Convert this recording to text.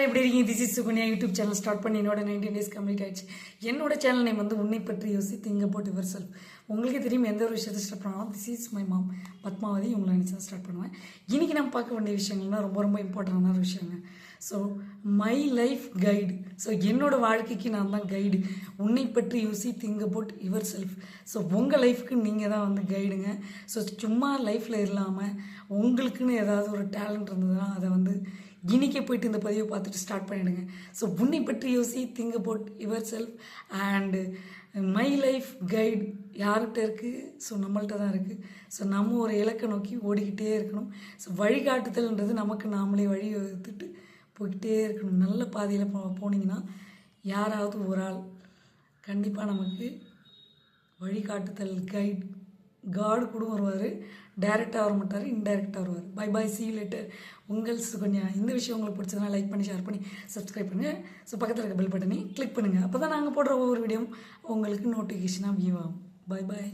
எப்படி இருக்கீங்க? This is Sukanya. YouTube channel start பண்ணி என்னோட 19 days கம்ப்ளீட் ஆயிடுச்சு. என்னோட சேனல் நேம் வந்து உன்னை பற்றி யோசி திங்க் அபவுட் யுவர் செல்ஃப். உங்களுக்கே தெரியும் எந்த ஒரு விஷயத்தை ஸ்டார்ட் பண்ணாலும் this is my mom Padmavati உங்களை நினச்சி தான் ஸ்டார்ட் பண்ணுவேன். இன்றைக்கி நம்ம பார்க்க வேண்டிய விஷயங்கள்லாம் ரொம்ப ரொம்ப இம்பார்ட்டண்டான ஒரு விஷயங்க. So my life guide. So என்னோடய வாழ்க்கைக்கு நான் தான் கைடு. உன்னை பற்றி யோசி think about your self. So உங்கள் லைஃப்க்கு நீங்கள் தான் வந்து கைடுங்க. ஸோ சும்மா லைஃப்பில் இல்லாமல் உங்களுக்குன்னு ஏதாவது ஒரு டேலண்ட் இருந்ததுன்னா அதை வந்து இன்றைக்கே போய்ட்டு இந்த பதிவை பார்த்துட்டு ஸ்டார்ட் பண்ணிவிடுங்க. ஸோ உன்னை பற்றி யோசி think about your self. And my life guide யார்கிட்ட இருக்குது? ஸோ நம்மள்கிட்ட தான் இருக்குது. ஸோ நம்ம ஒரு இலக்கை நோக்கி ஓடிக்கிட்டே இருக்கணும். ஸோ வழிகாட்டுதல்ன்றது நமக்கு நாமளே வழி வகுத்துட்டு போய்கிட்டே இருக்கணும். நல்ல பாதையில் போனீங்கன்னா யாராவது ஒரு ஆள் கண்டிப்பாக நமக்கு வழிகாட்டுதல் கைட் காடு கூட வருவார். டைரெக்டாக வர மாட்டார், இன்டைரக்டாக வருவார். Bye bye, see you later. உங்கள் சுகன்யா. இந்த விஷயம் உங்களுக்கு பிடிச்சதுனா லைக் பண்ணி ஷேர் பண்ணி சப்ஸ்கிரைப் பண்ணுங்கள். ஸோ பக்கத்தில் இருக்க பெல் பட்டனை கிளிக் பண்ணுங்கள். அப்போ தான் நாங்கள் போடுற ஒவ்வொரு வீடியோவும் உங்களுக்கு நோட்டிஃபிகேஷனாக வியூ ஆகும். Bye bye.